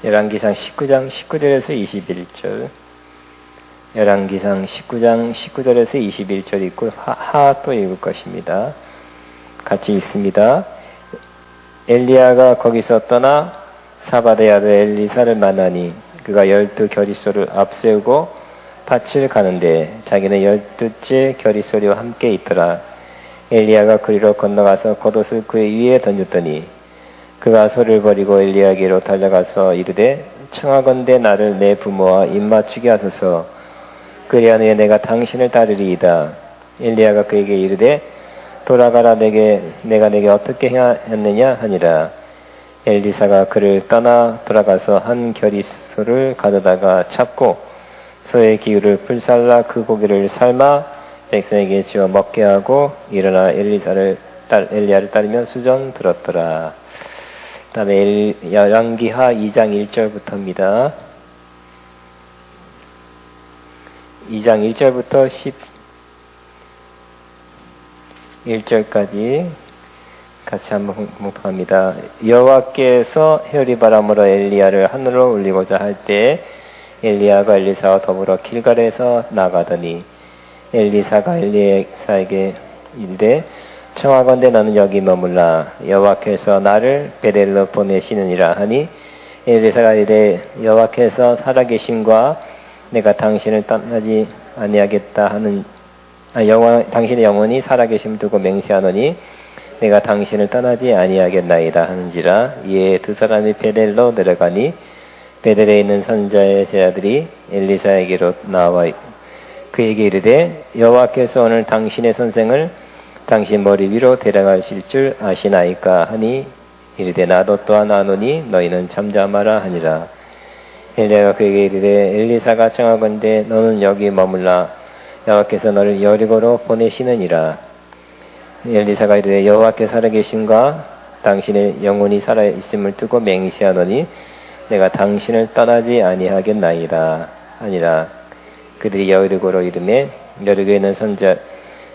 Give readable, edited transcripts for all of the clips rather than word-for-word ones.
열왕기상 19장 19절에서 21절. 열왕기상 19장 19절에서 21절 있고 또 읽을 것입니다. 같이 읽습니다. 엘리야가 거기서 떠나 사바대 아들 엘리사를 만나니 그가 12 겨리소를 앞세우고 밭을 가는데 자기는 12째 겨리소리와 함께 있더라. 엘리야가 그리로 건너가서 겉옷을 그의 위에 던졌더니 그가 소리를 버리고 엘리야에게로 달려가서 이르되 청하건대 나를 내 부모와 입맞추게 하소서. 그리한 후에 내가 당신을 따르리이다. 엘리야가 그에게 이르되 돌아가라. 내가 내게 어떻게 하였느냐 하니라. 엘리사가 그를 떠나 돌아가서 한 겨리소를 가져다가 잡고 소의 기울을 불살라 그 고기를 삶아 백성에게 주어 먹게 하고 일어나 엘리야를 따르며 수전 들었더라. 다음에 열왕기하 2장 1절부터입니다. 2장 1절부터 11절까지 같이 한번 봉독합니다. 여호와께서 회오리바람으로 엘리야를 하늘로 올리고자 할 때 엘리야가 엘리사와 더불어 길갈에서 나가더니 엘리사가 엘리사에게 이르되 청하건대 너는 여기 머물라. 여호와께서 나를 베델로 보내시느니라 하니 엘리사가 이르되 여호와께서 살아계심과 내가 당신을 떠나지 아니하겠다 하는 당신의 영혼이 살아계심 두고 맹세하노니 내가 당신을 떠나지 아니하겠나이다 하는지라. 이에 두 사람이 베델로 내려가니 베델에 있는 선자의 제자들이 엘리사에게로 나와 그에게 이르되 여호와께서 오늘 당신의 선생을 당신 머리 위로 데려가실 줄 아시나이까 하니 이르되 나도 또한 아노니 너희는 잠잠하라 하니라. 엘리야가 그에게 이르되 엘리사가 청하건대 너는 여기 머물라. 여호와께서 너를 여리고로 보내시느니라. 엘리사가 이르되 여호와께서 살아계심과 당신의 영혼이 살아있음을 두고 맹세하노니 내가 당신을 떠나지 아니하겠나이다 하니라. 그들이 여리고로 이르매 여리고에 있는 선자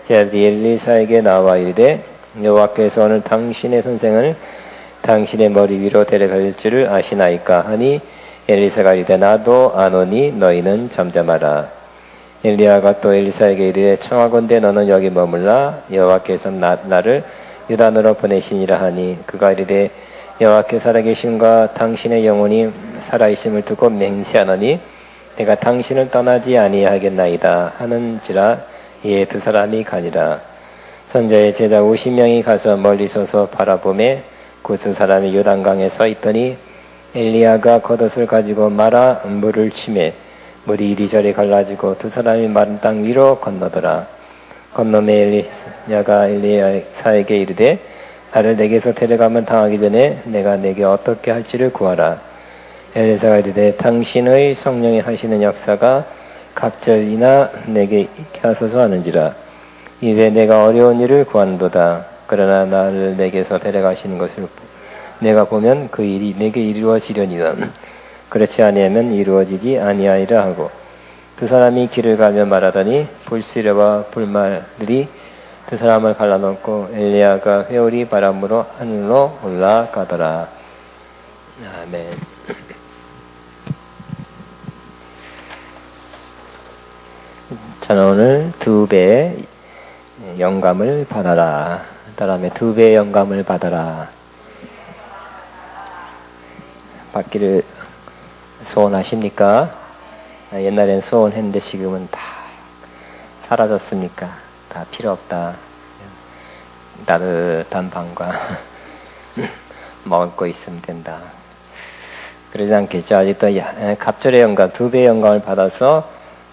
제자들이 엘리사에게 나와 이르되 여호와께서 오늘 당신의 선생을 당신의 머리 위로 데려갈 줄을 아시나이까 하니 엘리사가 이르되 나도 아노니 너희는 잠잠하라. 엘리야가 또 엘리사에게 이르되 청하건대 너는 여기 머물라. 여호와께서 나를 유단으로 보내시니라 하니 그가 이르되 여호와께서 살아계심과 당신의 영혼이 살아있음을 두고 맹세하노니 내가 당신을 떠나지 아니하겠나이다 하는지라. 이에 두 사람이 가니라. 선자의 제자 50명이 가서 멀리 서서 바라보매 그 두 사람이 요단강에 서 있더니 엘리야가 겉옷을 가지고 말아 물을 치매 물이 이리저리 갈라지고 두 사람이 마른 땅 위로 건너더라. 건너매 엘리야가 엘리사에게 이르되 나를 내게서 데려가면 당하기 전에 내가 내게 어떻게 할지를 구하라. 엘리사가 이르되 당신의 성령이 하시는 역사가 갑절이나 내게 있게 하소서 하는지라. 이제 내가 어려운 일을 구하는도다. 그러나 나를 내게서 데려가시는 것을 내가 보면 그 일이 내게 이루어지려니와 그렇지 아니하면 이루어지지 아니하리라 하고 두 사람이 길을 가며 말하더니 불시려와 불말들이 두 사람을 갈라놓고 엘리야가 회오리 바람으로 하늘로 올라가더라. 아멘. 저는 오늘 2배의 영감을 받아라. 다음에 2배의 영감을 받아라. 받기를 소원하십니까? 옛날엔 소원했는데 지금은 다 사라졌습니까? 다 필요 없다. 따뜻한 방과 먹을 거 있으면 된다. 그러지 않겠죠? 아직도 갑절의 영감, 2배의 영감을 받아서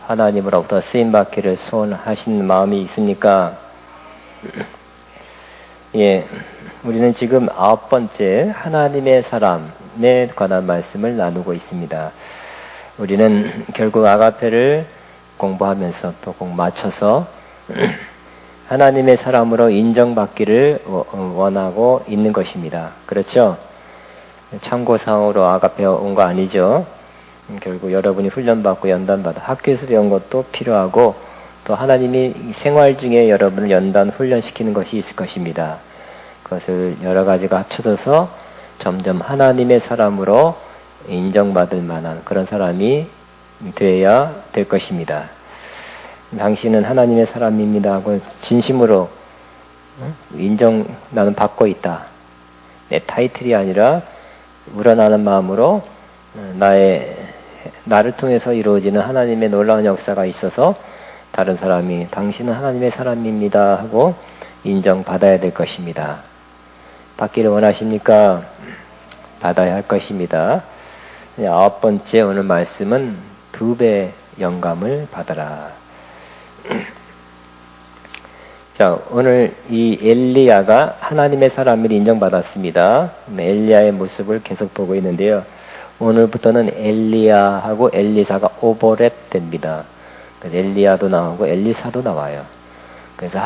하나님으로부터 쓰임받기를 소원하신 마음이 있습니까? 예, 우리는 지금 9번째 하나님의 사람에 관한 말씀을 나누고 있습니다. 우리는 결국 아가페를 공부하면서 또 꼭 맞춰서 하나님의 사람으로 인정받기를 원하고 있는 것입니다. 그렇죠? 참고사항으로 아가페 온 거 아니죠? 결국 여러분이 훈련받고 연단받아 학교에서 배운 것도 필요하고 또 하나님이 생활 중에 여러분을 연단 훈련시키는 것이 있을 것입니다. 그것을 여러 가지가 합쳐져서 점점 하나님의 사람으로 인정받을 만한 그런 사람이 되어야 될 것입니다. 당신은 하나님의 사람입니다 하고 진심으로 나는 받고 있다. 내 타이틀이 아니라 우러나는 마음으로 나를 통해서 이루어지는 하나님의 놀라운 역사가 있어서 다른 사람이 당신은 하나님의 사람입니다 하고 인정받아야 될 것입니다. 받기를 원하십니까? 받아야 할 것입니다. 9번째 오늘 말씀은 2배 영감을 받아라. 자, 오늘 이 엘리야가 하나님의 사람을 인정받았습니다. 엘리야의 모습을 계속 보고 있는데요. 오늘부터는 엘리야하고 엘리사가 오버랩 됩니다. 그래서 엘리야도 나오고 엘리사도 나와요. 그래서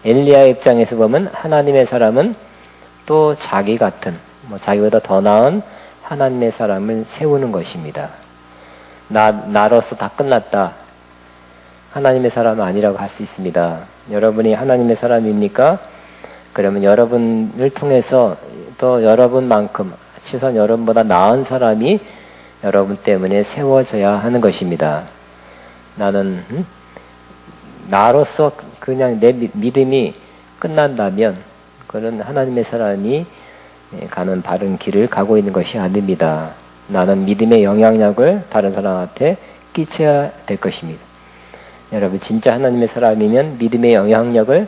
엘리야의 입장에서 보면 하나님의 사람은 또 자기 같은, 자기보다 더 나은 하나님의 사람을 세우는 것입니다. 나로서 다 끝났다. 하나님의 사람은 아니라고 할 수 있습니다. 여러분이 하나님의 사람입니까? 그러면 여러분을 통해서 또 여러분만큼 최소한 여러분보다 나은 사람이 여러분 때문에 세워져야 하는 것입니다. 나는 나로서 그냥 내 믿음이 끝난다면 그는 하나님의 사람이 가는 바른 길을 가고 있는 것이 아닙니다. 나는 믿음의 영향력을 다른 사람한테 끼쳐야 될 것입니다. 여러분 진짜 하나님의 사람이면 믿음의 영향력을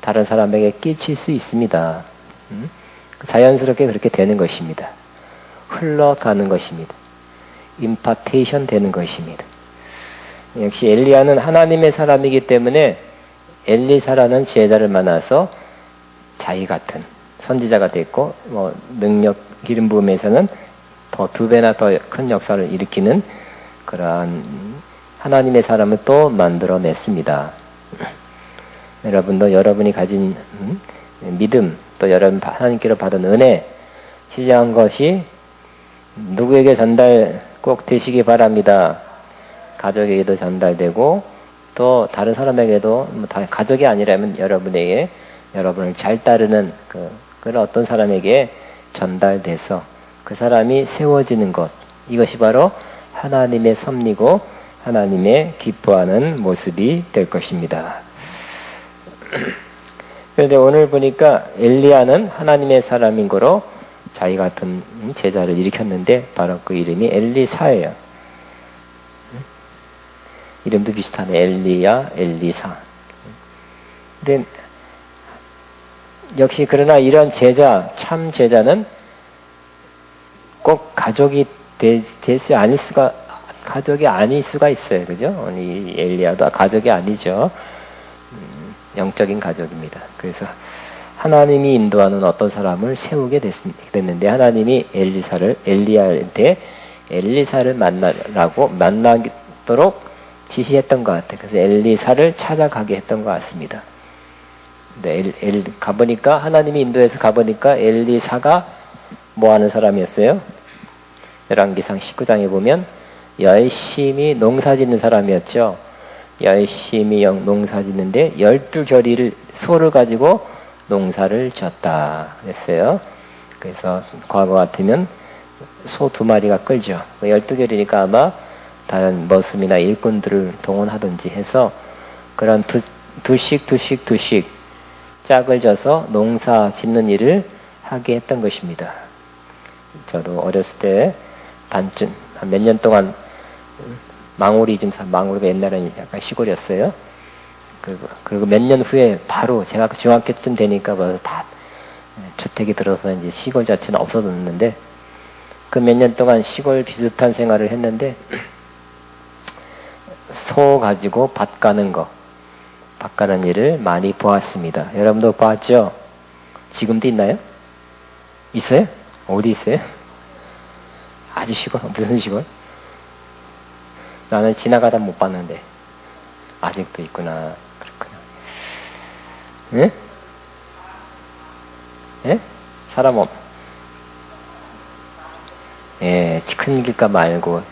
다른 사람에게 끼칠 수 있습니다. 자연스럽게 그렇게 되는 것입니다. 흘러가는 것입니다. 임파테이션 되는 것입니다. 역시 엘리야는 하나님의 사람이기 때문에 엘리사라는 제자를 만나서 자기 같은 선지자가 됐고 능력 기름 부음에서는 더 2배나 더 큰 역사를 일으키는 그러한 하나님의 사람을 또 만들어냈습니다. 여러분도 여러분이 가진 믿음 또 여러분 하나님께로 받은 은혜 신뢰한 것이 누구에게 전달 꼭 되시기 바랍니다. 가족에게도 전달되고 또 다른 사람에게도 가족이 아니라면 여러분에게 여러분을 잘 따르는 그런 어떤 사람에게 전달돼서 그 사람이 세워지는 것 이것이 바로 하나님의 섭리고 하나님의 기뻐하는 모습이 될 것입니다. 그런데 오늘 보니까 엘리야는 하나님의 사람인 거로 자기 같은 제자를 일으켰는데 바로 그 이름이 엘리사예요. 이름도 비슷하네. 엘리야, 엘리사. 근데 역시 그러나 이런 제자, 참 제자는 꼭 가족이 되지 않을 수가 가족이 아닐 수가 있어요. 그죠? 이 엘리야도 가족이 아니죠. 영적인 가족입니다. 그래서 하나님이 인도하는 어떤 사람을 세우게 됐는데 하나님이 엘리야한테 엘리사를 만나도록 지시했던 것 같아요. 그래서 엘리사를 찾아가게 했던 것 같습니다. 근데 가보니까 하나님이 인도해서 가보니까 엘리사가 뭐 하는 사람이었어요? 열왕기상 19장에 보면 열심히 농사 짓는 사람이었죠. 열심히 농사 짓는데 12겨리를 소를 가지고 농사를 졌다 그랬어요. 그래서 과거 같으면 소 2마리가 끌죠. 12겨리니까 아마 다른 머슴이나 일꾼들을 동원하든지 해서 그런 두씩 짝을 져서 농사 짓는 일을 하게 했던 것입니다. 저도 어렸을 때 반쯤 한 몇 년 동안 망우리가 옛날에는 약간 시골이었어요. 그리고 몇 년 후에 바로 제가 중학교쯤 되니까 다 주택이 들어서 이제 시골 자체는 없어졌는데 그 몇 년 동안 시골 비슷한 생활을 했는데 소 가지고 밭 가는 일을 많이 보았습니다. 여러분도 보았죠? 지금도 있나요? 있어요? 어디 있어요? 아주 시골? 무슨 시골? 나는 지나가다 못 봤는데 아직도 있구나. 그렇구나. 응? 예? 사람 예, 큰 길가 말고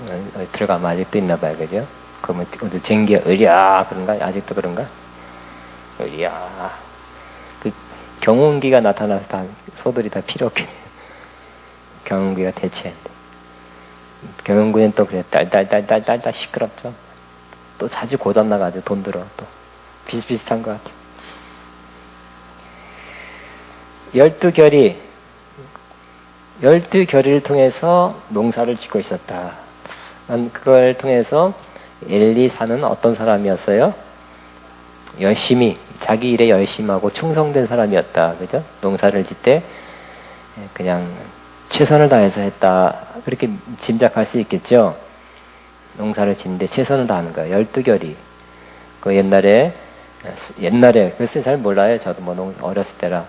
들어가면 아직도 있나 봐요. 그죠? 그러면 어디 쟁기가 으랴 그런가? 아직도 그런가? 으랴. 그 경운기가 나타나서 다 소들이 다 필요 없게 경운기가 대체한대. 경영군은 또 그래 딸딸딸딸딸 시끄럽죠. 또 자주 고장 나가지고 돈 들어 또 비슷비슷한 것 같아요. 12결의를 통해서 농사를 짓고 있었다. 그걸 통해서 엘리사는 어떤 사람이었어요? 열심히 자기 일에 열심하고 충성된 사람이었다. 그죠? 농사를 짓때 그냥 최선을 다해서 했다. 그렇게 짐작할 수 있겠죠? 농사를 짓는데 최선을 다하는 거예요. 12결의. 그 옛날에 글쎄 잘 몰라요. 저도 뭐 어렸을 때라.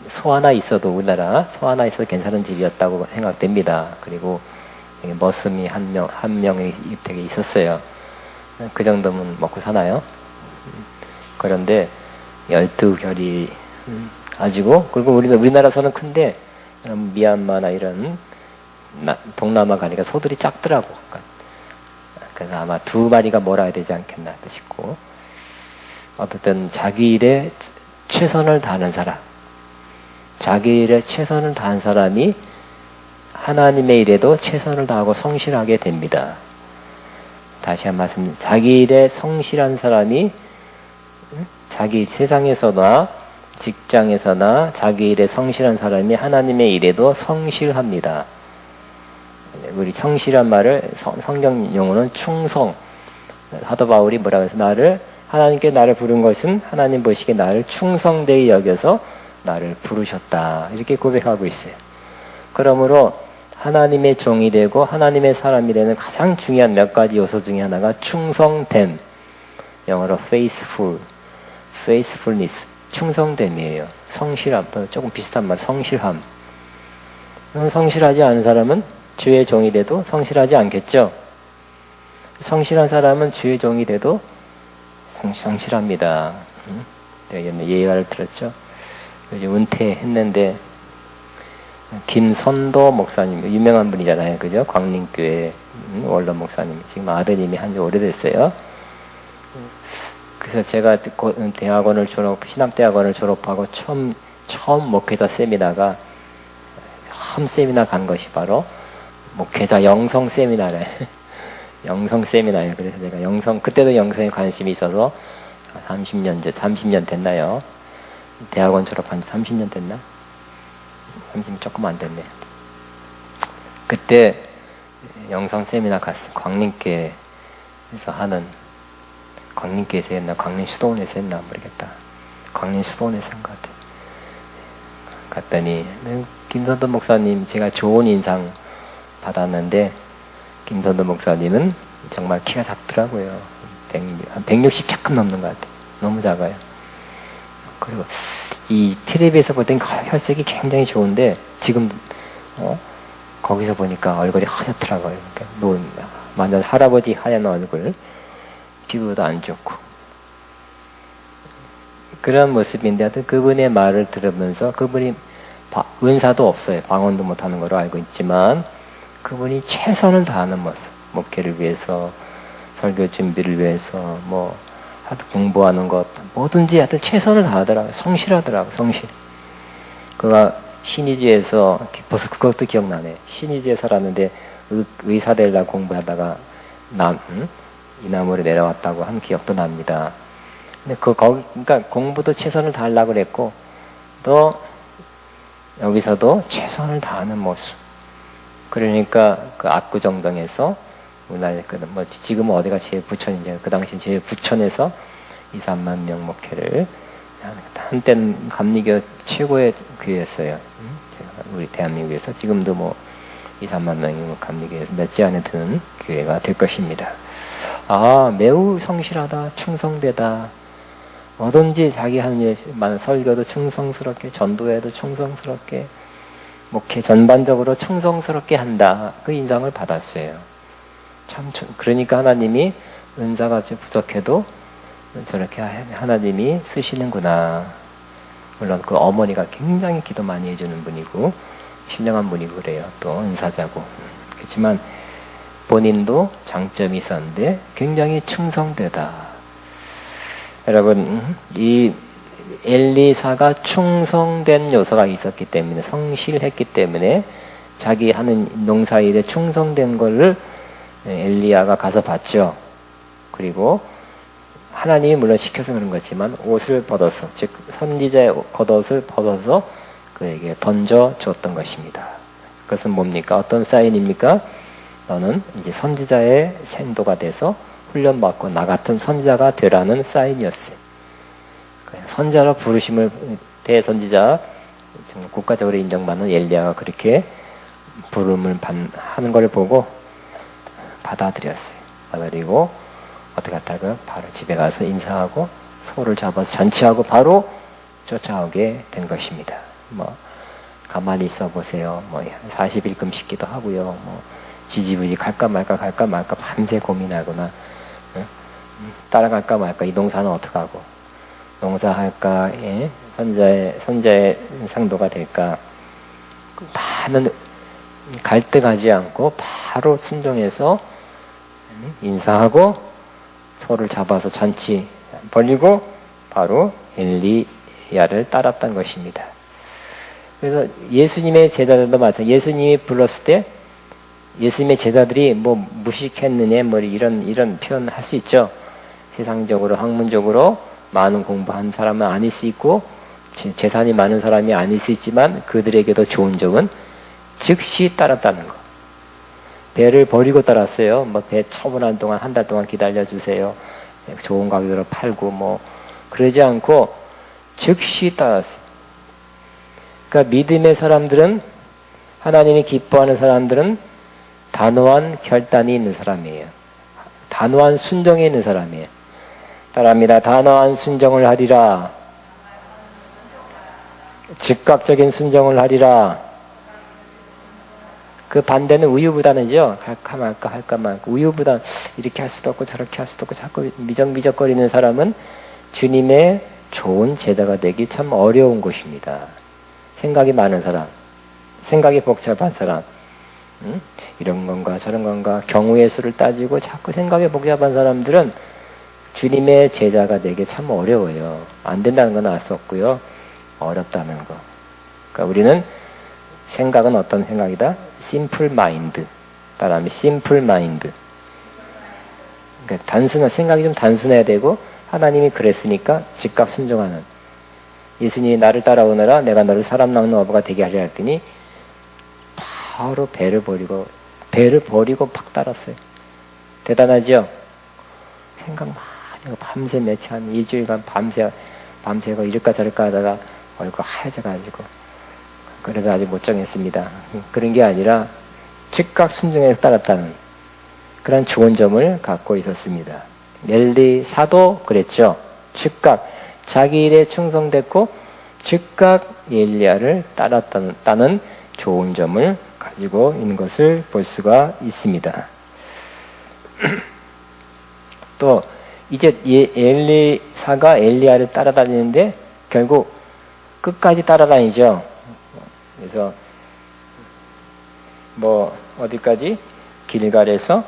소 하나 있어도 우리나라 소 하나 있어도 괜찮은 집이었다고 생각됩니다. 그리고 머슴이 한 명이 되게 있었어요. 그 정도면 먹고 사나요? 그런데 12결의 가지고, 그리고 우리나라 소는 큰데 미얀마나 이런 동남아 가니까 소들이 작더라고. 그래서 아마 2마리가 몰아야 되지 않겠나 싶고, 어쨌든 자기 일에 최선을 다하는 사람, 자기 일에 최선을 다한 사람이 하나님의 일에도 최선을 다하고 성실하게 됩니다. 다시 한 말씀, 자기 일에 성실한 사람이 자기 세상에서나 직장에서나 자기 일에 성실한 사람이 하나님의 일에도 성실합니다. 우리 성실한 말을 성경 용어는 충성. 사도 바울이 뭐라고 해서 하나님께 나를 부른 것은 하나님 보시기에 나를 충성되이 여겨서 나를 부르셨다. 이렇게 고백하고 있어요. 그러므로 하나님의 종이 되고 하나님의 사람이 되는 가장 중요한 몇 가지 요소 중에 하나가 충성됨. 영어로 faithfulness. 충성됨이에요. 성실함. 조금 비슷한 말, 성실함. 성실하지 않은 사람은 주의 종이 돼도 성실하지 않겠죠? 성실한 사람은 주의 종이 돼도 성실합니다. 예화를 들었죠? 요즘 은퇴했는데, 김선도 목사님, 유명한 분이잖아요. 그죠? 광림교회 원로 목사님. 지금 아드님이 한 지 오래됐어요. 그래서 제가 신학대학원을 졸업하고 처음 목회자 세미나가, 세미나 간 것이 바로 목회자 영성 세미나래. 영성 세미나예요. 그래서 제가 그때도 영성에 관심이 있어서 30년 됐나요? 대학원 졸업한 지 30년 됐나? 30년 조금 안 됐네. 그때 영성 세미나 갔어. 광림교회에서 하는, 광림교회에서 했나, 광림수도원에서 했나 모르겠다. 광림수도원에서 한 것 같아. 갔더니 김선도 목사님, 제가 좋은 인상 받았는데 김선도 목사님은 정말 키가 작더라고요. 한 160 조금 넘는 것 같아요. 너무 작아요. 그리고 이 텔레비에서 볼 땐 혈색이 굉장히 좋은데 지금 거기서 보니까 얼굴이 하얗더라고요. 그러니까 완전 할아버지 하얀 얼굴, 피부도 안 좋고 그런 모습인데, 하여튼 그분의 말을 들으면서, 그분이 은사도 없어요. 방언도 못하는 걸로 알고 있지만 그분이 최선을 다하는 모습, 목회를 위해서, 설교 준비를 위해서, 하여튼 공부하는 것, 뭐든지 하여튼 최선을 다하더라고요. 성실하더라고요. 성실. 그가 신의주에서, 벌써 그것도 기억나네. 신의주에 살았는데 의사 되려고 공부하다가 이남으로 내려왔다고 한 기억도 납니다. 근데 그러니까 공부도 최선을 다하려고 그랬고, 또 여기서도 최선을 다하는 모습. 그러니까 그 압구정동에서, 우리나라 지금은 어디가 제일 부천인지, 그 당시 제일 부천에서 2, 3만 명 목회를, 한때는 감리교 최고의 교회였어요. 우리 대한민국에서. 지금도 2, 3만 명이 감리교에서 몇지 안에 드는 교회가 될 것입니다. 매우 성실하다, 충성되다. 뭐든지 자기 하는 일, 설교도 충성스럽게, 전도회도 충성스럽게, 목회 전반적으로 충성스럽게 한다. 그 인상을 받았어요. 그러니까 하나님이 은사가 좀 부족해도 저렇게 하나님이 쓰시는구나. 물론 그 어머니가 굉장히 기도 많이 해주는 분이고, 신령한 분이고 그래요. 또 은사자고. 그렇지만 본인도 장점이 있었는데 굉장히 충성되다. 여러분, 이 엘리사가 충성된 요소가 있었기 때문에, 성실했기 때문에 자기 하는 농사일에 충성된 거를 엘리야가 가서 봤죠. 그리고 하나님이 물론 시켜서 그런 거지만 옷을 벗어서, 즉 선지자의 겉옷을 벗어서 그에게 던져 줬던 것입니다. 그것은 뭡니까? 어떤 사인입니까? 너는 이제 선지자의 생도가 돼서 훈련받고 나 같은 선지자가 되라는 사인이었어요. 선지자로 부르심을, 대선지자, 국가적으로 인정받는 엘리야가 그렇게 부름을 하는 걸 보고 받아들였어요. 받아들이고 어떻게 하다가 바로 집에 가서 인사하고 소를 잡아서 잔치하고 바로 쫓아오게 된 것입니다. 뭐 가만히 있어 보세요. 뭐 40일 금식기도 하고요. 뭐 지지부지 갈까 말까 밤새 고민하거나, 따라갈까 말까, 이 농사는 어떡하고, 농사할까, 선자의 상도가 될까, 많은 갈등하지 않고 바로 순종해서 인사하고 소를 잡아서 잔치 벌리고 바로 엘리야를 따랐던 것입니다. 그래서 예수님의 제자들도 마찬가지. 예수님이 불렀을 때 예수님의 제자들이 뭐 무식했느냐 뭐 이런 표현 할 수 있죠. 세상적으로 학문적으로 많은 공부한 사람은 아닐 수 있고 재산이 많은 사람이 아닐 수 있지만 그들에게도 좋은 점은 즉시 따랐다는 거. 배를 버리고 따랐어요. 뭐 배 처분한 동안 한 달 동안 기다려주세요. 좋은 가격으로 팔고 뭐 그러지 않고 즉시 따랐어요. 그러니까 믿음의 사람들은, 하나님이 기뻐하는 사람들은 단호한 결단이 있는 사람이에요. 단호한 순종에 있는 사람이에요. 따라합니다. 단호한 순종을 하리라. 즉각적인 순종을 하리라. 그 반대는 우유부단이죠. 할까 말까. 우유부단, 이렇게 할 수도 없고 저렇게 할 수도 없고 자꾸 미적미적거리는 사람은 주님의 좋은 제자가 되기 참 어려운 것입니다. 생각이 많은 사람, 생각이 복잡한 사람, 이런 건가 저런 건가 경우의 수를 따지고 자꾸 생각이 복잡한 사람들은 주님의 제자가 되기 참 어려워요. 안 된다는 건 알 수 없고요. 어렵다는 거. 그러니까 우리는 생각은 어떤 생각이다? 심플 마인드. 따라하면 심플 마인드. 그러니까 단순한, 생각이 좀 단순해야 되고 하나님이 그랬으니까 즉각 순종하는. 예수님이 나를 따라오너라 내가 너를 사람 낳는 어부가 되게 하려 했더니 바로 배를 버리고 팍 따랐어요. 대단하죠? 생각 많이 하고 밤새 며칠 한 2주일간 밤새고 이럴까 저럴까 하다가 얼굴 하얘져가지고 그래도 아직 못 정했습니다. 그런 게 아니라 즉각 순종해서 따랐다는 그런 좋은 점을 갖고 있었습니다. 엘리사도 그랬죠. 즉각 자기 일에 충성됐고 즉각 엘리야를 따랐다는 좋은 점을 가지고 있는 것을 볼 수가 있습니다. 또 이제 엘리사가 엘리야를 따라다니는데 결국 끝까지 따라다니죠. 그래서 뭐 어디까지? 길갈에서,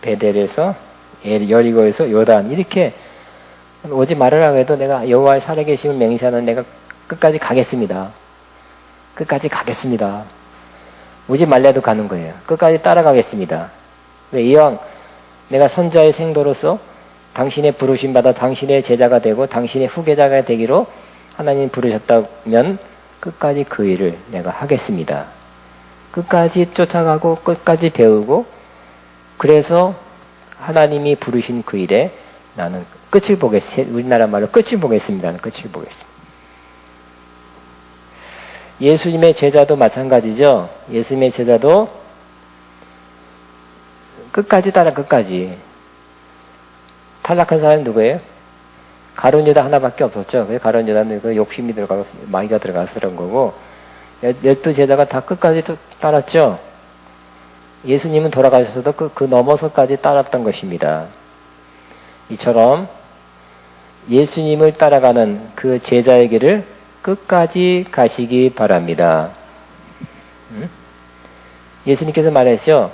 베델에서, 여리고에서, 요단 이렇게 오지 말으라고 해도 내가 여호와의 살아계심을 맹세하는 내가 끝까지 가겠습니다. 끝까지 가겠습니다. 오지 말래도 가는 거예요. 끝까지 따라가겠습니다. 이왕 내가 선자의 생도로서 당신의 부르심 받아 당신의 제자가 되고 당신의 후계자가 되기로 하나님 부르셨다면 끝까지 그 일을 내가 하겠습니다. 끝까지 쫓아가고 끝까지 배우고 그래서 하나님이 부르신 그 일에 나는 끝을 보겠습니다. 우리나라 말로 끝을 보겠습니다. 끝을 보겠습니다. 예수님의 제자도 마찬가지죠. 예수님의 제자도 끝까지 따라 끝까지. 탈락한 사람이 누구예요? 가룟 유다 하나밖에 없었죠. 그래서 가룟 유다는 그 욕심이 들어가고 마귀가 들어가서 그런 거고 12 제자가 다 끝까지 따랐죠. 예수님은 돌아가셔서도 그 넘어서까지 따랐던 것입니다. 이처럼 예수님을 따라가는 그 제자의 길을 끝까지 가시기 바랍니다. 예수님께서 말했죠.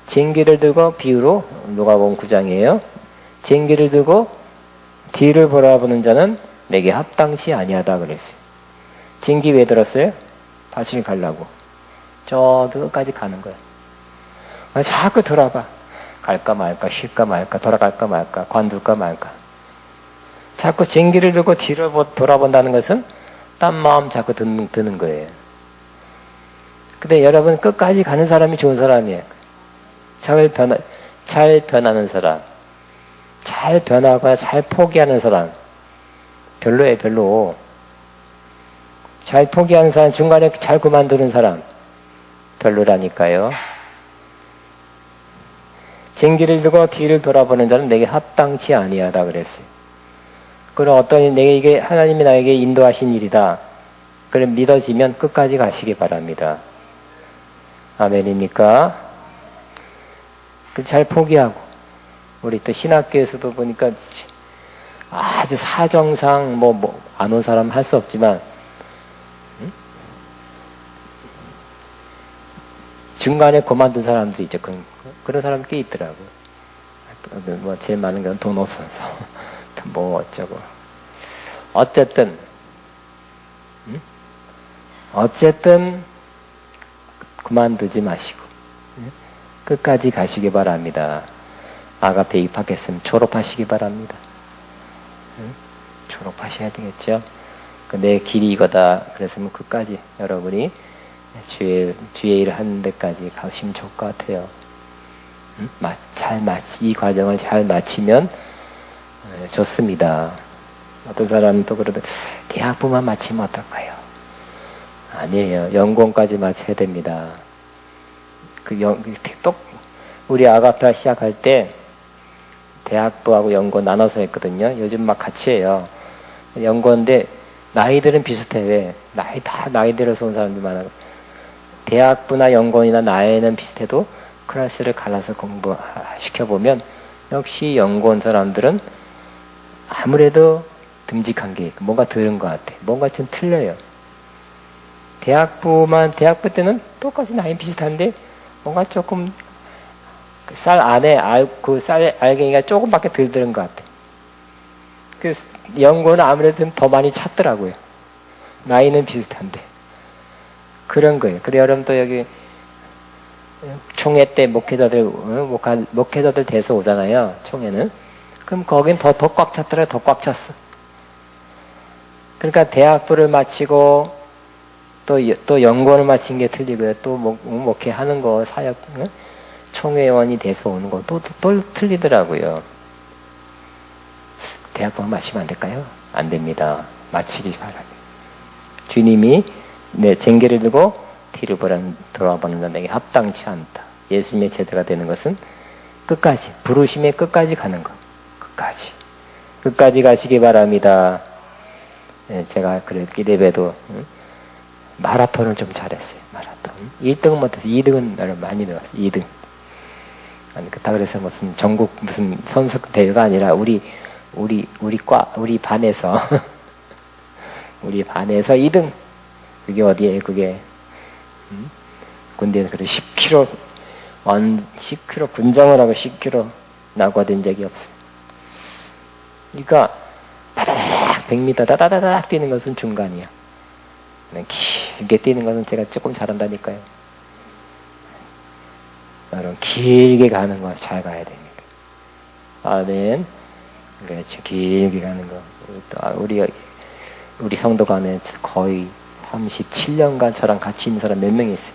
쟁기를 들고 비유로 누가복음 9장이에요. 쟁기를 들고 뒤를 돌아보는 자는 내게 합당치 아니하다 그랬어요. 쟁기 왜 들었어요? 밭을 가려고. 저 끝까지 가는 거야. 자꾸 돌아봐. 갈까 말까, 쉴까 말까, 돌아갈까 말까, 관둘까 말까. 자꾸 쟁기를 들고 뒤를 돌아본다는 것은 딴 마음 자꾸 드는 거예요. 근데 여러분 끝까지 가는 사람이 좋은 사람이에요. 잘 변하는 사람. 잘 변하거나 잘 포기하는 사람. 별로예요, 별로. 잘 포기하는 사람, 중간에 잘 그만두는 사람. 별로라니까요. 쟁기를 들고 뒤를 돌아보는 자는 내게 합당치 아니하다 그랬어요. 그럼 내게 이게 하나님이 나에게 인도하신 일이다. 그래 믿어지면 끝까지 가시기 바랍니다. 아멘입니까? 잘 포기하고 우리 또 신학교에서도 보니까 아주 사정상 안 온 사람 할 수 없지만 중간에 그만둔 사람들이 있죠. 그런 사람이 꽤 있더라고요. 제일 많은 건 돈 없어서 어쩌고 어쨌든 그만두지 마시고 끝까지 가시기 바랍니다. 아가페 입학했으면 졸업하시기 바랍니다. 졸업하셔야 되겠죠. 내 길이 이거다 그랬으면 끝까지 여러분이 주의 일을 하는 데까지 가시면 좋을 것 같아요. 이 과정을 잘 마치면 좋습니다. 어떤 사람은 또 그러면 대학부만 마치면 어떨까요? 아니에요. 연공까지 마쳐야 됩니다. 우리 아가페 시작할 때 대학부하고 연고 나눠서 했거든요. 요즘 막 같이 해요. 연고인데 나이들은 비슷해. 왜? 나이 들어서 온 사람들 많아. 대학부나 연고이나 나이는 비슷해도 클래스를 갈라서 공부시켜보면 역시 연고 온 사람들은 아무래도 듬직한 게 있고 뭔가 들은 것 같아. 뭔가 좀 틀려요. 대학부 때는 똑같이 나이 비슷한데 뭔가 조금 쌀 안에 쌀 알갱이가 조금밖에 덜 들은 것 같아. 연고는 아무래도 좀 더 많이 찼더라고요. 나이는 비슷한데. 그런 거예요. 그래 여러분도 여기 총회 때 목회자들 돼서 오잖아요. 총회는. 그럼 거긴 더 꽉 찼더라. 더 꽉 찼어. 그러니까 대학부를 마치고 또 연구원을 마친 게 틀리고요. 또 목회하는 거 사역 총회원이 돼서 오는 거 또 틀리더라고요. 대학부만 마치면 안 될까요? 안 됩니다. 마치기 바랍니다. 주님이 쟁기를 들고 뒤를 돌아보는 자에게 합당치 않다. 예수님의 제자가 되는 것은 끝까지 부르심의 끝까지 가는 것. 끝까지 가시기 바랍니다. 제가 예배도 마라톤을 좀 잘했어요. 마라톤 1등은 못해서 2등은 많이 배웠어요. 2등. 다 그래서 무슨 전국 무슨 선수 대회가 아니라 우리 반에서 우리 반에서 2등. 그게 어디에 그게 군대에서 그래 10km 10km 분장을 하고 10km 낙오된 적이 없어요. 그러니까 다다닥 100m 다다다닥 뛰는 것은 중간이야. 길게 뛰는 것은 제가 조금 잘한다니까요. 여러분 길게 가는 거 잘 가야 됩니다. 아멘. 그렇죠. 길게 가는 거. 우리 성도가 안에 거의 37년간 저랑 같이 있는 사람 몇 명 있어요.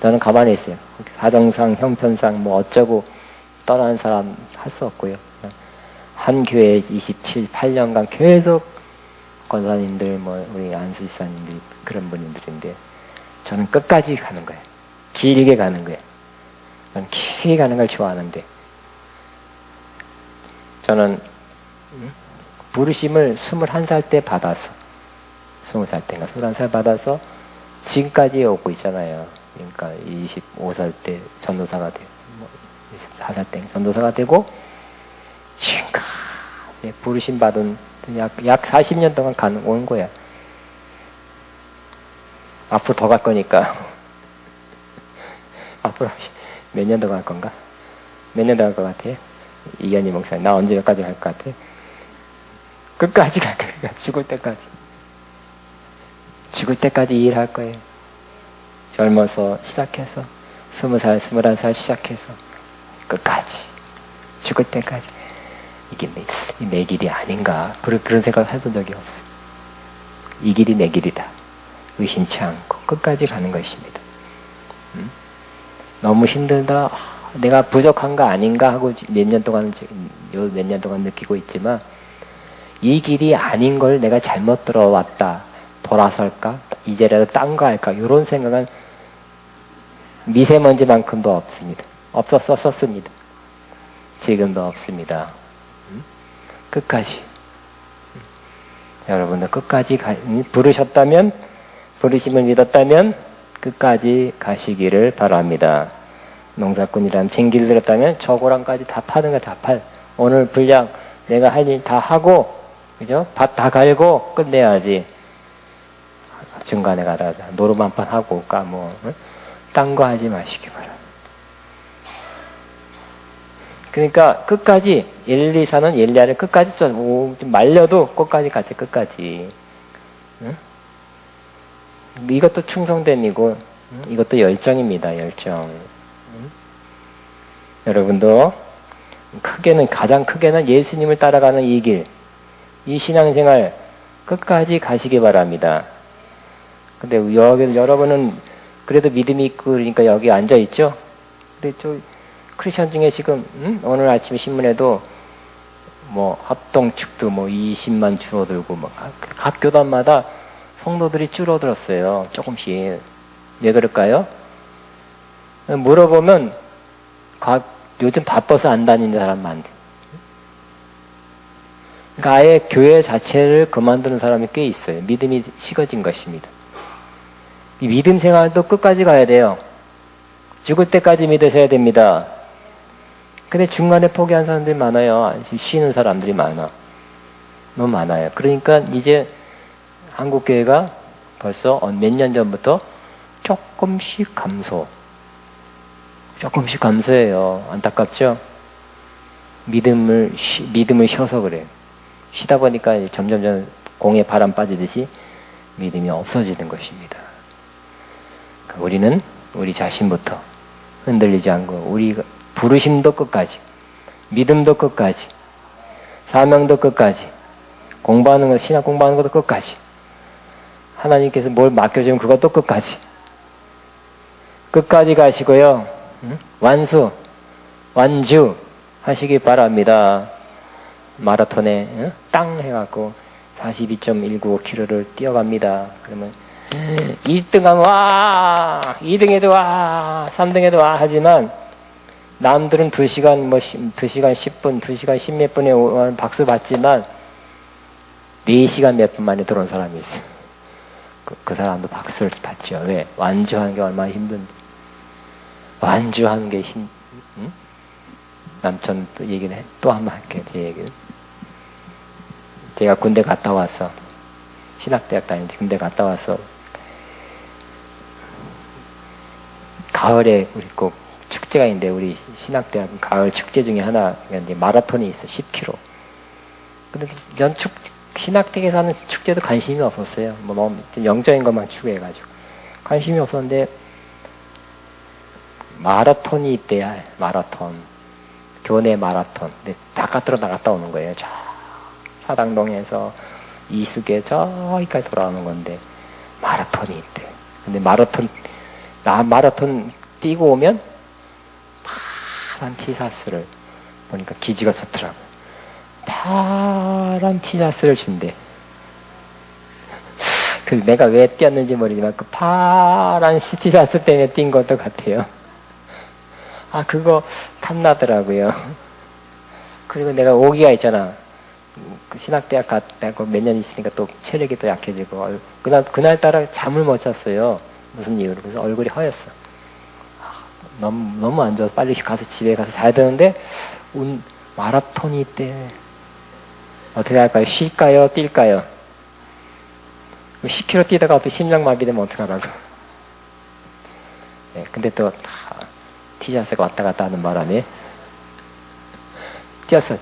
저는 가만히 있어요. 사정상, 형편상 어쩌고 떠나는 사람 할 수 없고요. 한 교회에 8년간 계속 권사님들, 우리 안수지사님들 그런 분들인데 저는 끝까지 가는 거예요. 길게 가는 거예요. 저는 길게 가는 걸 좋아하는데 저는 부르심을 21살 때 받아서 20살 때인가 21살 받아서 지금까지 오고 있잖아요. 그러니까 25살 때 전도사가 되고 24살 때 전도사가 되고 지금까지 부르심 받은 약 40년 동안 온 거야. 앞으로 더 갈 거니까 앞으로 몇 년 더 갈 건가? 몇 년 더 갈 것 같아? 이현희 목사님 나 언제까지 갈 것 같아? 끝까지 갈 거야. 죽을 때까지 일할 거예요. 젊어서 시작해서 20살, 21살 시작해서 끝까지 죽을 때까지 이게 내 길이 아닌가 그런 생각을 해본 적이 없어요. 이 길이 내 길이다. 의심치 않고 끝까지 가는 것입니다. 너무 힘들다. 내가 부족한 거 아닌가 하고 몇 년 동안 느끼고 있지만 이 길이 아닌 걸 내가 잘못 들어왔다. 돌아설까? 이제라도 딴 거 할까? 이런 생각은 미세먼지만큼도 없습니다. 없었습니다. 지금도 없습니다. 끝까지. 여러분들 끝까지 부르셨다면, 부르심을 믿었다면 끝까지 가시기를 바랍니다. 농사꾼이라면 쟁기를 들었다면 저고랑까지 다 파는 거 다 오늘 분량 내가 할 일 다 하고, 그죠? 밭 다 갈고 끝내야지. 중간에 가다가 노름 한 판 하고 올까, 딴 거 하지 마시기 바랍니다. 그러니까 끝까지 엘리사는 엘리야를 끝까지 좀 말려도 끝까지 가지 끝까지. 응? 이것도 충성됨이고 이것도 열정입니다. 열정. 응? 여러분도 가장 크게는 예수님을 따라가는 이 길, 이 신앙생활 끝까지 가시기 바랍니다. 근데 여러분은 그래도 믿음이 있고 그러니까 여기 앉아 있죠. 근데 크리스천 중에 지금 오늘 아침 신문에도 합동축도 20만 줄어들고 각 교단마다 성도들이 줄어들었어요. 조금씩. 왜 그럴까요? 물어보면 요즘 바빠서 안 다니는 사람 많대. 그러니까 아예 교회 자체를 그만두는 사람이 꽤 있어요. 믿음이 식어진 것입니다. 이 믿음 생활도 끝까지 가야 돼요. 죽을 때까지 믿으셔야 됩니다. 근데 중간에 포기한 사람들이 많아요. 쉬는 사람들이 많아. 너무 많아요. 그러니까 이제 한국교회가 벌써 몇 년 전부터 조금씩 감소해요. 안타깝죠? 믿음을 쉬어서 그래요. 쉬다 보니까 점점 공에 바람 빠지듯이 믿음이 없어지는 것입니다. 우리는 우리 자신부터 흔들리지 않고 우리 부르심도 끝까지, 믿음도 끝까지, 사명도 끝까지, 신학 공부하는 것도 끝까지, 하나님께서 뭘 맡겨주면 그것도 끝까지 가시고요. 완주 하시기 바랍니다. 마라톤에 땅 해갖고 42.195km를 뛰어갑니다. 그러면 1등하면 와, 2등에도 와, 3등에도 와 하지만 남들은 2시간 10분, 2시간 10몇 분에 박수 받지만 4시간 몇 분 만에 들어온 사람이 있어요. 그 사람도 박수를 받죠. 왜? 완주하는 게 얼마나 힘든데. 완주하는 게 남편 또 얘기를 또 한 번 할게요. 제 얘기를. 제가 군대 갔다 와서 신학대학 다니는데 군대 갔다 와서 가을에 우리 꼭 축제가 있는데 우리 신학대학 가을 축제 중에 하나 이제 마라톤이 있어 10km. 근데 전 신학대학에서 하는 축제도 관심이 없었어요. 너무 영적인 것만 추구해가지고 관심이 없었는데 마라톤이 있대야. 마라톤 교내 마라톤. 근데 바깥으로 나갔다 오는 거예요. 저 사당동에서 이숙에 저기까지 돌아오는 건데 마라톤이 있대. 근데 마라톤 뛰고 오면 파란 티셔츠를 보니까 기지가 좋더라고요. 파란 티셔츠를 준대. 그 내가 왜 뛰었는지 모르지만 그 파란 티셔츠 때문에 뛴 것도 같아요. 그거 탐나더라고요. 그리고 내가 오기가 있잖아. 그 신학대학 갔다고 몇 년 있으니까 또 체력이 또 약해지고 그날따라 잠을 못 잤어요. 무슨 이유로. 그래서 얼굴이 허였어. 너무 안 좋아서 빨리 가서 집에 가서 자야 되는데 마라톤이 있대. 어떻게 할까요? 쉴까요? 뛸까요? 10km 뛰다가 또 심장마비되면 어떡하라고. 네, 근데 또 티셔츠가 왔다 갔다 하는 바람에 뛰었어.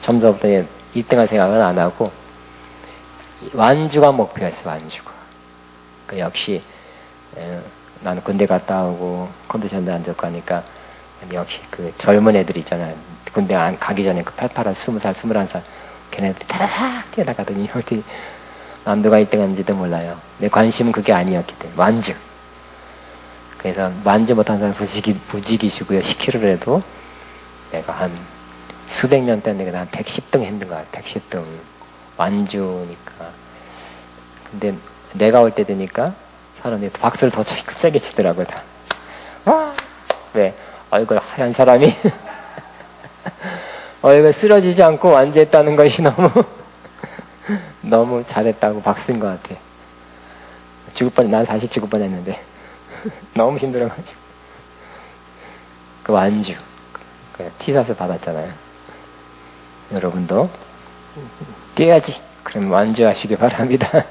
점서부터 1등할 생각은 안 하고 완주가 목표였어. 완주가. 역시 나는 군대 갔다 오고 컨디션도 안 좋고 하니까 역시 그 젊은 애들 있잖아요. 군대 안 가기 전에 그 팔팔한 20살, 21살 걔네들이 다닥 뛰어나가더니 어디 남도가 1등 하는지도 몰라요. 내 관심은 그게 아니었기 때문에 완주. 그래서 완주 못한 사람 부지기시고요. 10km라도 내가 한 수백 년 때는 내가 한 110등 했는 거야. 110등. 완주니까. 근데 내가 올 때 되니까 사람들이 박수를 더 세게 치더라고요. 다. 와! 왜? 얼굴 하얀 사람이 얼굴 쓰러지지 않고 완주했다는 것이 너무 잘했다고 박수인 것 같아. 난 사실 죽을 뻔했는데 너무 힘들어가지고 그 완주 티샷을 받았잖아요. 여러분도 뛰어야지. 그럼 완주하시기 바랍니다.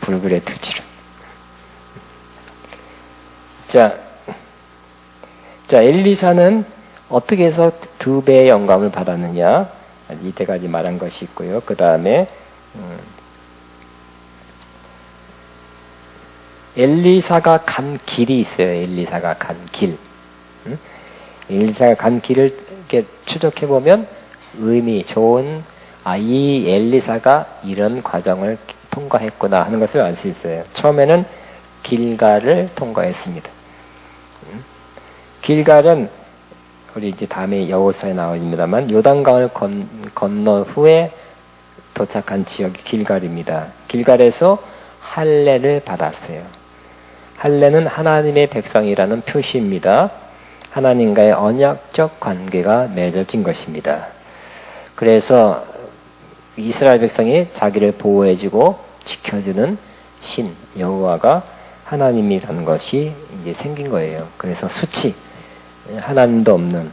불굴의 투지로. 자, 엘리사는 어떻게 해서 2배의 영감을 받았느냐? 이때까지 말한 것이 있고요. 그 다음에 엘리사가 간 길이 있어요. 엘리사가 간 길. 엘리사가 간 길을 이렇게 추적해 보면 의미 좋은 이 엘리사가 이런 과정을 통과했구나 하는 것을 알 수 있어요. 처음에는 길갈을 통과했습니다. 길갈은 우리 이제 다음에 여호수아에 나옵니다만 요단강을 건너 후에 도착한 지역이 길갈입니다. 길갈에서 할례를 받았어요. 할례는 하나님의 백성이라는 표시입니다. 하나님과의 언약적 관계가 맺어진 것입니다. 그래서 이스라엘 백성이 자기를 보호해주고 지켜주는 신 여호와가 하나님이라는 것이 이제 생긴 거예요. 그래서 수치, 하나님도 없는,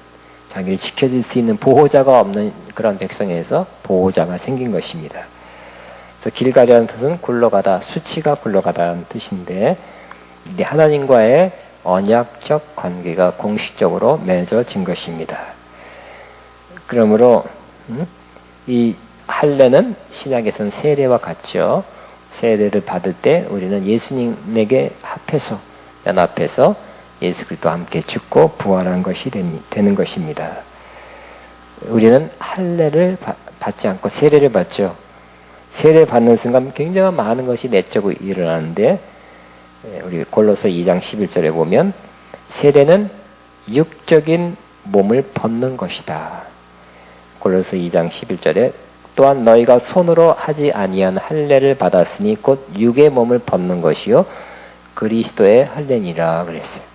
자기를 지켜줄 수 있는 보호자가 없는 그런 백성에서 보호자가 생긴 것입니다. 그래서 길갈이라는 뜻은 굴러가다, 수치가 굴러가다는 뜻인데, 하나님과의 언약적 관계가 공식적으로 맺어진 것입니다. 그러므로 이 할례는 신약에서는 세례와 같죠. 세례를 받을 때 우리는 예수님에게 합해서 연합해서 예수 그리스도와 함께 죽고 부활한 것이 되는 것입니다. 우리는 할례를 받지 않고 세례를 받죠. 세례를 받는 순간 굉장히 많은 것이 내적으로 일어나는데 우리 골로새 2장 11절에 보면 세례는 육적인 몸을 벗는 것이다. 골로새 2장 11절에 또한 너희가 손으로 하지 아니한 할례를 받았으니 곧 육의 몸을 벗는 것이요 그리스도의 할례니라 그랬어요.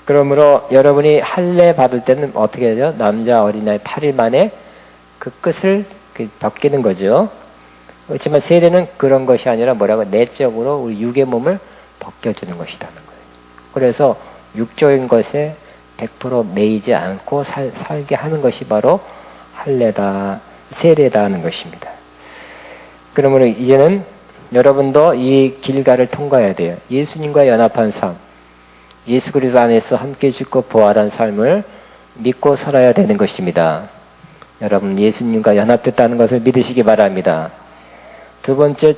그러므로 여러분이 할례 받을 때는 어떻게 되죠? 남자 어린아이 8일 만에 그 끝을 벗기는 거죠. 그렇지만 세례는 그런 것이 아니라 뭐라고 내적으로 우리 육의 몸을 벗겨주는 것이라는 거예요. 그래서 육적인 것에 100% 매이지 않고 살게 하는 것이 바로 할례다, 세례다 하는 것입니다. 그러므로 이제는 여러분도 이 길가를 통과해야 돼요. 예수님과 연합한 삶, 예수 그리스도 안에서 함께 죽고 부활한 삶을 믿고 살아야 되는 것입니다. 여러분 예수님과 연합됐다는 것을 믿으시기 바랍니다. 두 번째,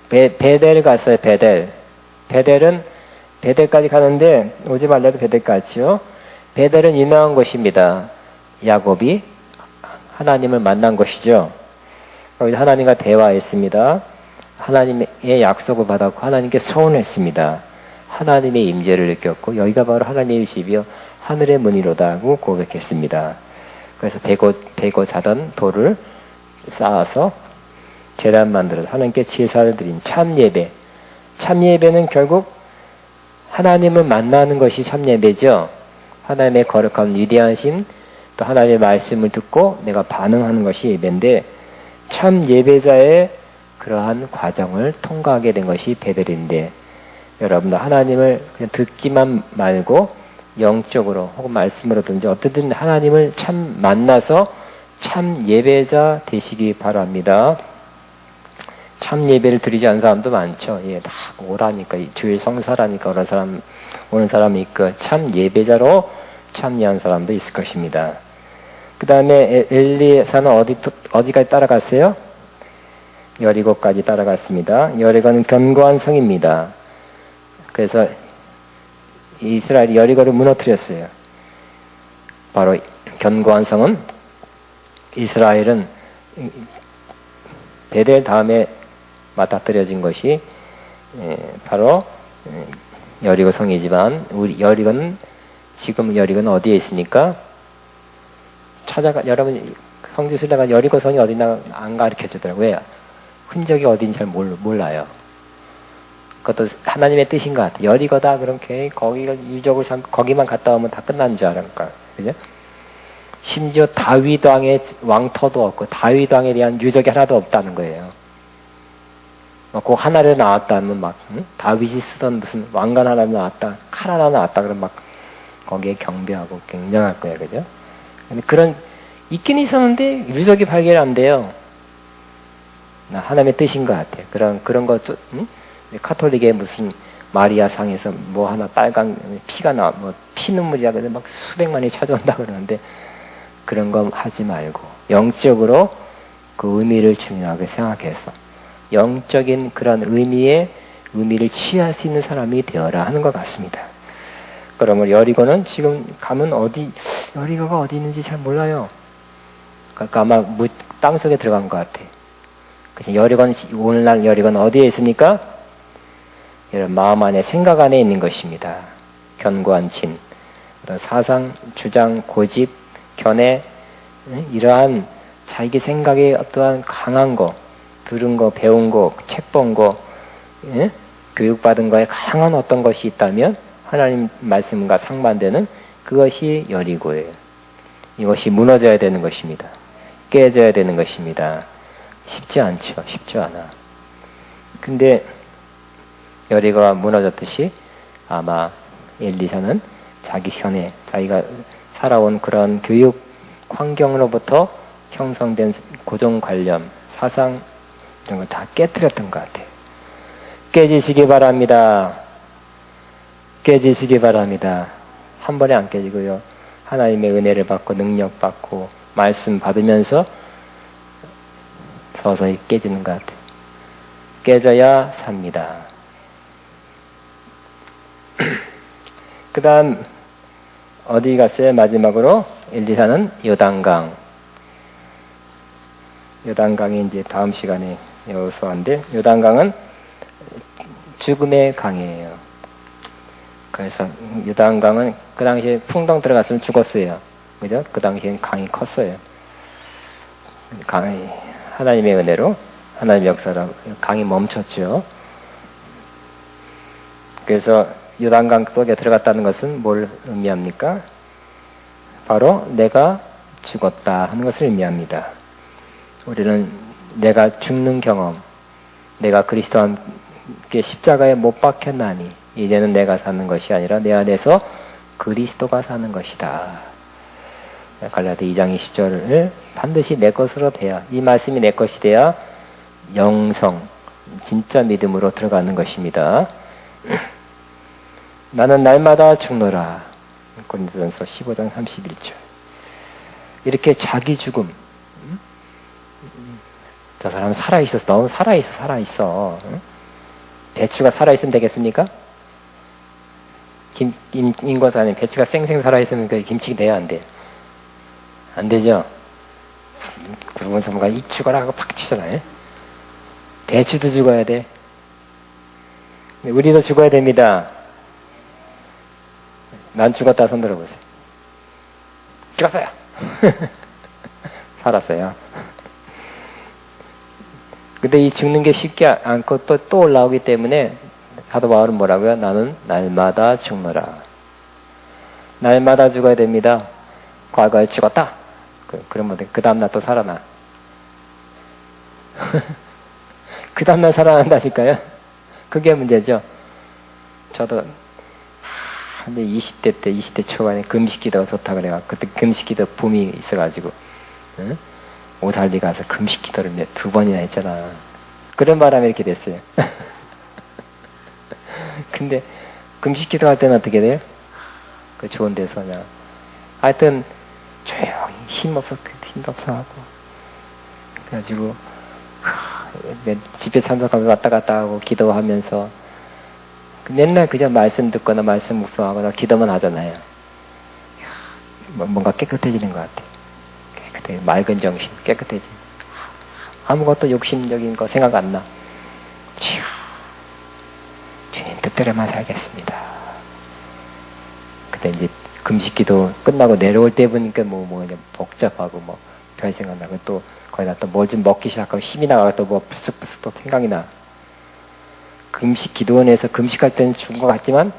베델 갔어요. 베델은 베델까지 가는데 오지 말래도 베델 갔죠. 베델은 유명한 곳입니다. 야곱이 하나님을 만난 것이죠. 거기서 하나님과 대화했습니다. 하나님의 약속을 받았고 하나님께 소원했습니다. 하나님의 임재를 느꼈고 여기가 바로 하나님의 집이요 하늘의 문이로다 하고 고백했습니다. 그래서 베고 자던 돌을 쌓아서 제단 만들어서 하나님께 제사를 드린 참예배. 참예배는 결국 하나님을 만나는 것이 참예배죠. 하나님의 거룩한 위대하심, 또 하나님의 말씀을 듣고 내가 반응하는 것이 예배인데 참예배자의 그러한 과정을 통과하게 된 것이 베델인데 여러분도 하나님을 그냥 듣기만 말고 영적으로 혹은 말씀으로든지 어떻든 하나님을 참 만나서 참 예배자 되시기 바랍니다. 참 예배를 드리지 않는 사람도 많죠. 예, 다 오라니까 주일 성사라니까 오는 사람이 있고 참 예배자로 참여한 사람도 있을 것입니다. 그 다음에 엘리사는 어디까지 따라갔어요? 여리고까지 따라갔습니다. 여리고는 견고한 성입니다. 그래서 이스라엘이 여리고를 무너뜨렸어요. 바로 견고한 성은 이스라엘은 베델 다음에 맞닥뜨려진 것이 바로 여리고 성이지만 우리 여리고는 지금 여리고는 어디에 있습니까? 여러분 성지순례가 여리고 성이 어디나 안 가르쳐 주더라고요. 왜? 흔적이 어딘지 잘 몰라요. 그것도 하나님의 뜻인 것 같아요. 여리고다 그럼 거기가 유적을 거기만 갔다 오면 다 끝난 줄 알았을까. 그죠? 심지어 다윗 왕의 왕터도 없고 다윗 왕에 대한 유적이 하나도 없다는 거예요. 그 하나를 나왔다면 막 다윗이 쓰던 무슨 왕관 하나 나왔다, 칼 하나 나왔다 그러면 막 거기에 경배하고 굉장할 거예요, 그죠? 근데 그런 있긴 있었는데 유적이 발견 안 돼요. 하나님의 뜻인 것 같아요. 그런 거 카톨릭의 무슨 마리아 상에서 뭐 하나 빨간 피가 뭐 피눈물이라 그래서 막 수백만이 찾아온다 그러는데 그런 거 하지 말고 영적으로 그 의미를 중요하게 생각해서 영적인 그런 의미를 취할 수 있는 사람이 되어라 하는 것 같습니다. 그러면 여리고는 지금 가면 여리고가 어디 있는지 잘 몰라요. 그러니까 아마 땅속에 들어간 것 같아. 그래서 여리고는 오늘날 여리고는 어디에 있습니까? 여러분 마음 안에 생각 안에 있는 것입니다. 견고한 진, 사상, 주장, 고집, 견해, 이러한 자기 생각에 어떠한 강한 거, 들은 거, 배운 거, 책 본 거, 교육받은 거에 강한 어떤 것이 있다면 하나님 말씀과 상반되는 그것이 여리고예요. 이것이 무너져야 되는 것입니다. 깨져야 되는 것입니다. 쉽지 않죠. 쉽지 않아. 근데 여리고가 무너졌듯이 아마 엘리사는 자기 현에 자기가 살아온 그런 교육 환경으로부터 형성된 고정관념, 사상 이런 걸 다 깨뜨렸던 것 같아요. 깨지시기 바랍니다. 깨지시기 바랍니다. 한 번에 안 깨지고요. 하나님의 은혜를 받고 능력 받고 말씀 받으면서 서서히 깨지는 것 같아요. 깨져야 삽니다. 그 다음 어디 갔어요? 마지막으로 엘리사는 요단강이 이제 다음 시간에 여호수아인데 요단강은 죽음의 강이에요. 그래서 요단강은 그 당시에 풍덩 들어갔으면 죽었어요. 그죠? 그 당시엔 강이 컸어요. 강이 하나님의 은혜로 하나님의 역사로 강이 멈췄죠. 그래서 요단강 속에 들어갔다는 것은 뭘 의미합니까? 바로 내가 죽었다 하는 것을 의미합니다. 우리는 내가 죽는 경험, 내가 그리스도와 함께 십자가에 못 박혔나니 이제는 내가 사는 것이 아니라 내 안에서 그리스도가 사는 것이다. 갈라디 2장 20절을 반드시 내 것으로 돼야, 이 말씀이 내 것이 돼야 영성, 진짜 믿음으로 들어가는 것입니다. 나는 날마다 죽노라. 고린도전서 15장 31절. 이렇게 자기 죽음. 저 사람은 살아있었어. 너무 살아있어. 배추가 살아있으면 되겠습니까? 임권사님, 배추가 쌩쌩 살아있으면 그 김치가 돼야 안 돼. 안 되죠? 그러면 전문가 입 죽어라 하고 팍 치잖아요. 배추도 죽어야 돼. 우리도 죽어야 됩니다. 난 죽었다 손 들어보세요. 죽었어요. 살았어요. 근데 이 죽는 게 쉽지 않고 또 올라오기 때문에 사도 바울은 뭐라고요? 나는 날마다 죽노라. 날마다 죽어야 됩니다. 과거에 죽었다. 그러면 그 다음날 또 살아나. 그 다음날 살아난다니까요. 그게 문제죠. 저도 근데 20대 초반에 금식기도가 좋다 그래가지고 그때 금식기도 붐이 있어가지고 오살리 가서 금식기도를 2번이나 했잖아. 그런 바람에 이렇게 됐어요. 근데 금식기도 할 때는 어떻게 돼요? 그 좋은 데서 그냥 하여튼 조용히 힘없어 하고 그래가지고 집회 참석하면서 왔다 갔다 하고 기도하면서 맨날 그저 말씀 듣거나 말씀 묵상하거나 기도만 하잖아요. 뭔가 깨끗해지는 것 같아요. 깨끗해, 맑은 정신, 깨끗해지. 아무것도 욕심적인 거 생각 안 나. 주님 뜻대로만 살겠습니다. 그때 이제 금식기도 끝나고 내려올 때 보니까 그냥 복잡하고 별 생각나고 또 거기다 또 뭘 좀 먹기 시작하고 힘이 나가고 또 푸석푸석 또 생각이 나. 금식 기도원에서 금식할 때는 죽은 것 같지만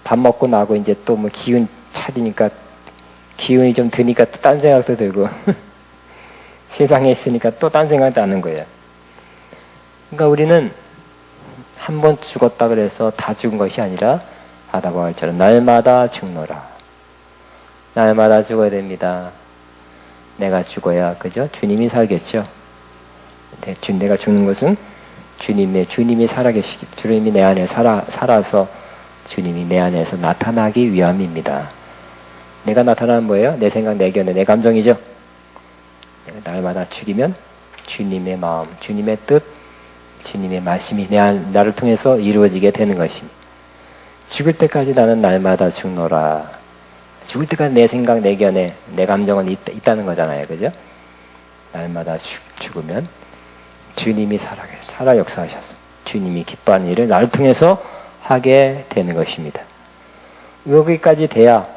밥 먹고 나고 이제 또 기운 차리니까 기운이 좀 드니까 또 딴 생각도 들고 세상에 있으니까 또 딴 생각도 나는 거예요. 그러니까 우리는 한 번 죽었다 그래서 다 죽은 것이 아니라 바다바울처럼 날마다 죽노라. 날마다 죽어야 됩니다. 내가 죽어야 그죠? 주님이 살겠죠. 내가 죽는 것은 주님이 살아계시기, 주님이 내 안에 살아서 주님이 내 안에서 나타나기 위함입니다. 내가 나타나는 뭐예요? 내 생각, 내 견해, 내 감정이죠. 내가 날마다 죽이면 주님의 마음, 주님의 뜻, 주님의 말씀이 나를 통해서 이루어지게 되는 것입니다. 죽을 때까지 나는 날마다 죽노라. 죽을 때까지 내 생각, 내 견해, 내 감정은 있다는 거잖아요. 그죠? 날마다 죽으면 주님이 살아 역사하셔서 주님이 기뻐하는 일을 나를 통해서 하게 되는 것입니다. 여기까지 돼야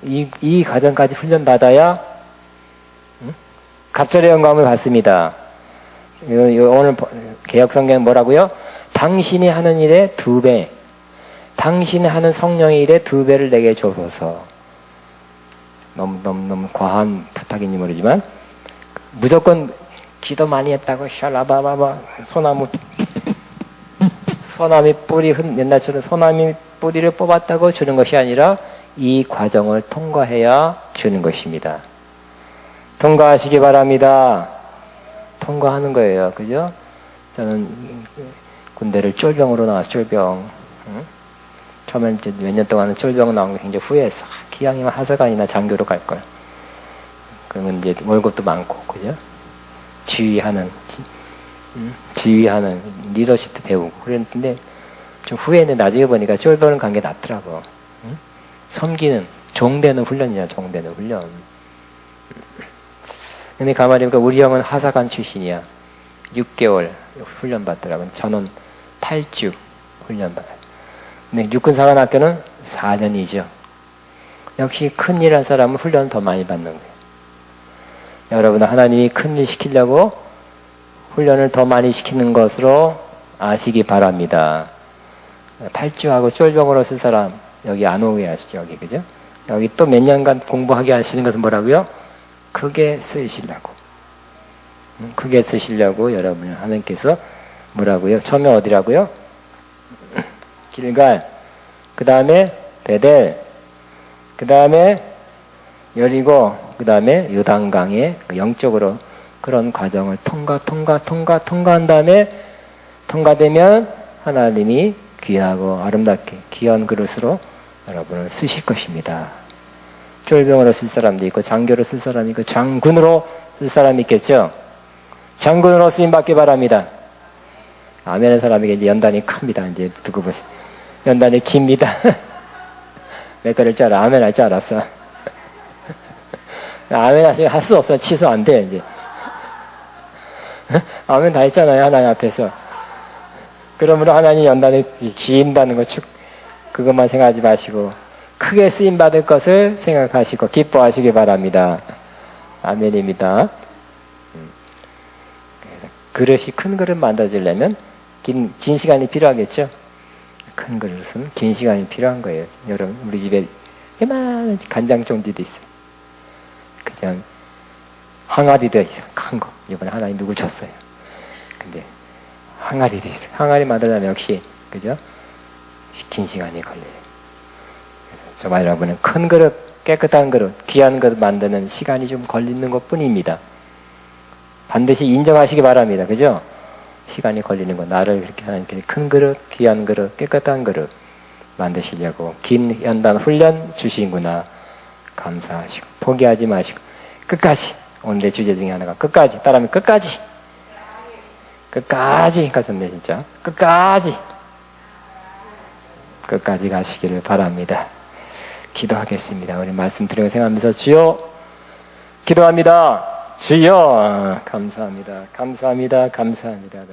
이 과정까지 훈련받아야 갑절의 영광을 받습니다. 오늘 개혁성경은 뭐라고요? 당신이 하는 일의 2배, 당신이 하는 성령의 일의 2배를 내게 줘서. 너무 과한 부탁인지 모르지만 무조건 기도 많이 했다고 샬라바바바 소나미 뿌리 옛날처럼 소나미 뿌리를 뽑았다고 주는 것이 아니라 이 과정을 통과해야 주는 것입니다. 통과하시기 바랍니다. 통과하는 거예요. 그죠? 저는 군대를 쫄병으로 나왔어요. 쫄병. 응? 처음에 몇 년 동안은 쫄병 나온 게 굉장히 후회했어. 기왕이면 하사관이나 장교로 갈 걸. 그러면 이제 월급도 많고, 그죠? 지휘하는 리더십도 배우고 그랬는데 좀 후회했는데 나중에 보니까 쫄병을 간 게 낫더라고. 응? 섬기는 종되는 훈련이야. 종되는 훈련. 근데 가만히 보니까 우리 형은 하사관 출신이야. 6개월 훈련 받더라고. 저는 8주 훈련 받아요. 근데 육군사관학교는 4년이죠. 역시 큰일 한 사람은 훈련을 더 많이 받는 거예요. 여러분, 하나님이 큰일 시키려고 훈련을 더 많이 시키는 것으로 아시기 바랍니다. 8주하고 쫄병으로 쓸 사람 여기 안 오게 하시죠. 여기, 그죠? 여기 또 몇 년간 공부하게 하시는 것은 뭐라고요? 크게 쓰시려고. 크게 쓰시려고 여러분 하나님께서 뭐라고요? 처음에 어디라고요? 길갈, 그 다음에 베델, 그 다음에 여리고, 그 다음에 요단강에 영적으로 그런 과정을 통과한 다음에 통과되면 하나님이 귀하고 아름답게 귀한 그릇으로 여러분을 쓰실 것입니다. 쫄병으로 쓸 사람도 있고 장교로 쓸 사람이 있고 장군으로 쓸 사람이 있겠죠. 장군으로 쓰임 받기 바랍니다. 아멘의 사람에게 이제 연단이 큽니다. 이제 두고 보세요. 연단이 깁니다. 몇 개를 줄 알아. 아멘 할 줄 알았어. 아멘 하시면 할 수 없어. 취소 안 돼, 이제. 아멘 다 했잖아요. 하나님 앞에서. 그러므로 하나님 연단을 긴다는 거 그것만 생각하지 마시고 크게 쓰임받을 것을 생각하시고 기뻐하시기 바랍니다. 아멘입니다. 그릇이 큰 그릇 만들어지려면 긴 시간이 필요하겠죠? 큰 그릇은 긴 시간이 필요한 거예요. 여러분, 우리 집에 이만한 간장 종지도 있어요. 그냥 항아리도 있어요. 큰 거. 이번에 하나님 누굴 줬어요. 근데 항아리도 있어요. 항아리 만들려면 역시, 그죠? 긴 시간이 걸려요. 정말 여러분은 큰 그릇, 깨끗한 그릇, 귀한 그릇 만드는 시간이 좀 걸리는 것 뿐입니다. 반드시 인정하시기 바랍니다. 그죠? 시간이 걸리는 거. 나를 이렇게 하나님께서 큰 그릇, 귀한 그릇, 깨끗한 그릇 만드시려고 긴 연단 훈련 주시구나. 감사하시고 포기하지 마시고 끝까지. 오늘의 주제 중에 하나가 끝까지. 따라하면 끝까지. 끝까지 가셨네, 진짜. 끝까지 가시기를 바랍니다. 기도하겠습니다. 우리 말씀 드리고 생각하면서 주여, 기도합니다. 주여, 감사합니다. 감사합니다. 감사합니다.